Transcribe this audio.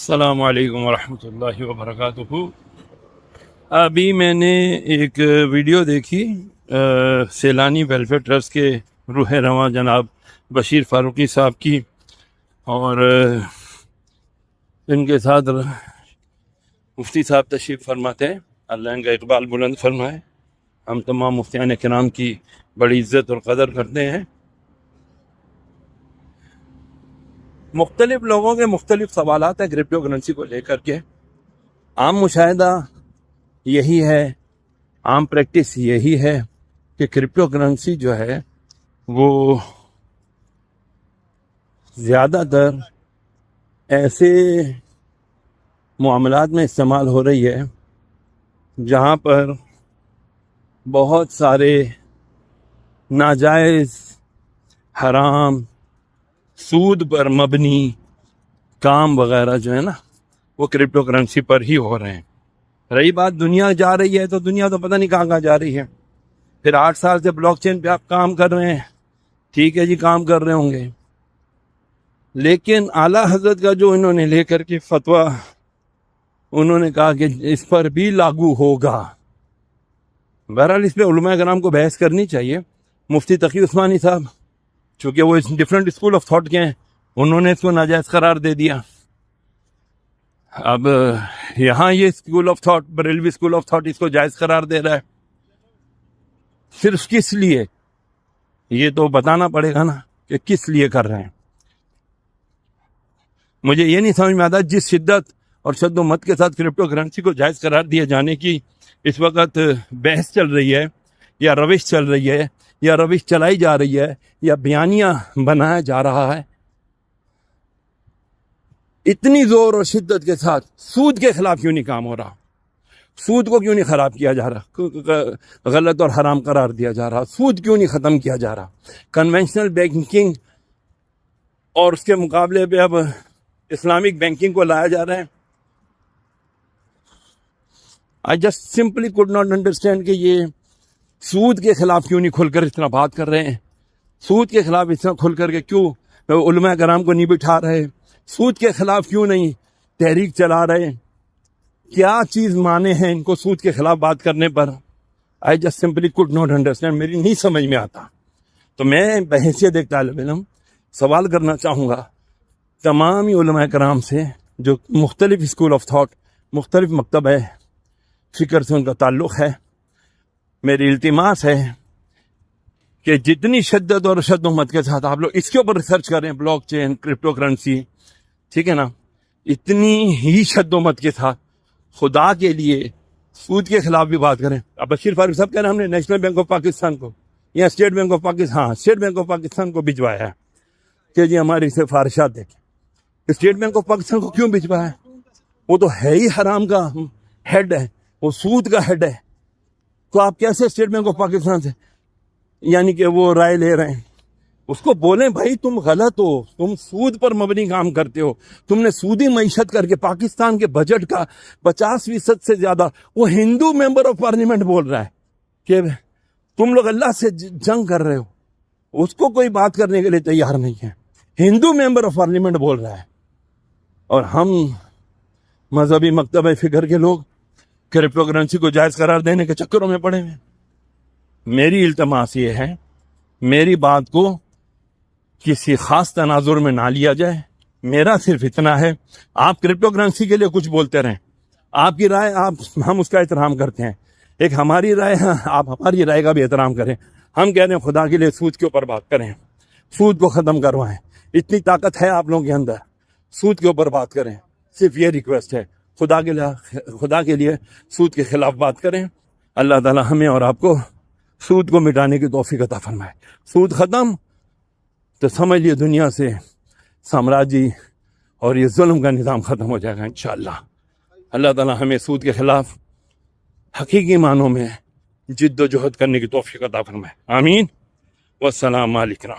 السلام علیکم ورحمۃ اللہ وبرکاتہ۔ ابھی میں نے ایک ویڈیو دیکھی سیلانی ویلفیئر ٹرسٹ کے روح رواں جناب بشیر فاروقی صاحب کی، اور ان کے ساتھ مفتی صاحب تشریف فرماتے ہیں، اللہ ان کا اقبال بلند فرمائے۔ ہم تمام مفتیان کرام کی بڑی عزت اور قدر کرتے ہیں۔ مختلف لوگوں کے مختلف سوالات ہیں کرپٹو کرنسی کو لے کر کے۔ عام مشاہدہ یہی ہے، عام پریکٹس یہی ہے کہ کرپٹو کرنسی جو ہے وہ زیادہ تر ایسے معاملات میں استعمال ہو رہی ہے جہاں پر بہت سارے ناجائز، حرام، سود پر مبنی کام وغیرہ جو ہے نا وہ کرپٹو کرنسی پر ہی ہو رہے ہیں۔ رہی بات دنیا جا رہی ہے تو دنیا تو پتہ نہیں کہاں جا رہی ہے۔ پھر 8 سال سے بلاک چین پہ آپ کام کر رہے ہیں، ٹھیک ہے جی، کام کر رہے ہوں گے، لیکن اعلیٰ حضرت کا جو انہوں نے لے کر کے فتویٰ انہوں نے کہا کہ اس پر بھی لاگو ہوگا۔ بہرحال اس پہ علماء کرام کو بحث کرنی چاہیے۔ مفتی تقی عثمانی صاحب چونکہ وہ ڈفرینٹ اسکول آف تھاٹ کے ہیں، انہوں نے اس کو ناجائز قرار دے دیا۔ اب یہاں یہ school of thought, Barelvi school of thought, اس کو جائز قرار دے رہا ہے۔ صرف کس لیے؟ یہ تو بتانا پڑے گا نا کہ کس لیے کر رہے ہیں۔ مجھے یہ نہیں سمجھ میں آتا جس شدت اور شد و مت کے ساتھ کرپٹو کرنسی کو جائز قرار دیے جانے کی اس وقت بحث چل رہی ہے، یا روش چل رہی ہے، یا روش چلائی جا رہی ہے، یا بیانیہ بنایا جا رہا ہے، اتنی زور اور شدت کے ساتھ سود کے خلاف کیوں نہیں کام ہو رہا؟ سود کو کیوں نہیں خراب کیا جا رہا؟ غلط اور حرام قرار دیا جا رہا؟ سود کیوں نہیں ختم کیا جا رہا؟ کنونشنل بینکنگ اور اس کے مقابلے پہ اب اسلامک بینکنگ کو لایا جا رہا ہے۔ I just simply could not understand کہ یہ سود کے خلاف کیوں نہیں کھل کر اتنا بات کر رہے ہیں، سود کے خلاف اتنا کھل کر کے کیوں علماء کرام کو نہیں بٹھا رہے، سود کے خلاف کیوں نہیں تحریک چلا رہے، کیا چیز مانے ہیں ان کو سود کے خلاف بات کرنے پر؟ I just simply could not understand، میری نہیں سمجھ میں آتا۔ تو میں بحیثیت ایک طالب علم سوال کرنا چاہوں گا تمام علماء کرام سے جو مختلف اسکول آف تھاٹ، مختلف مکتب ہے فکر سے ان کا تعلق ہے، میری التماس ہے کہ جتنی شدت اور شد و مت کے ساتھ آپ لوگ اس کے اوپر ریسرچ کریں، بلاک چین، کرپٹو کرنسی، ٹھیک ہے نا، اتنی ہی شد و مت کے ساتھ خدا کے لیے سود کے خلاف بھی بات کریں۔ اب بشیر فاروق صاحب کہہ رہے ہیں ہم نے نیشنل بینک آف پاکستان کو یا state bank of Pakistan, state bank of Pakistan کو بھجوایا ہے کہ جی ہماری سفارشات دیکھیں۔ اسٹیٹ بینک آف پاکستان کو کیوں بھجوایا ہے؟ وہ تو ہے ہی حرام کا ہیڈ ہے، وہ سود کا ہیڈ ہے، تو آپ کیسے اسٹیٹ بینک آف پاکستان سے یعنی کہ وہ رائے لے رہے ہیں؟ اس کو بولیں بھائی تم غلط ہو، تم سود پر مبنی کام کرتے ہو، تم نے سودی معیشت کر کے پاکستان کے بجٹ کا 50% سے زیادہ وہ ہندو ممبر آف پارلیمنٹ بول رہا ہے کہ تم لوگ اللہ سے جنگ کر رہے ہو، اس کو کوئی بات کرنے کے لیے تیار نہیں ہے، ہندو ممبر آف پارلیمنٹ بول رہا ہے، اور ہم مذہبی مکتب فکر کے لوگ کرپٹو کرنسی کو جائز قرار دینے کے چکروں میں پڑے ہوئے۔ میری التماس یہ ہے، میری بات کو کسی خاص تناظر میں نہ لیا جائے، میرا صرف اتنا ہے، آپ کرپٹو کرنسی کے لیے کچھ بولتے رہیں، آپ کی رائے ہم اس کا احترام کرتے ہیں، ایک ہماری رائے ہے، آپ ہماری رائے کا بھی احترام کریں۔ ہم کہہ رہے ہیں خدا کے لیے سود کے اوپر بات کریں، سود کو ختم کروائیں، اتنی طاقت ہے آپ لوگوں کے اندر، سود کے اوپر بات کریں، صرف یہ ریکویسٹ ہے، خدا کے لیے سود کے خلاف بات کریں۔ اللہ تعالی ہمیں اور آپ کو سود کو مٹانے کی توفیق عطا فرمائے۔ سود ختم تو سمجھ لیے دنیا سے سامراجی اور یہ ظلم کا نظام ختم ہو جائے گا انشاءاللہ۔ اللہ تعالی ہمیں سود کے خلاف حقیقی معنوں میں جد و جہد کرنے کی توفیق عطا فرمائے، آمین۔ والسلام علیکم۔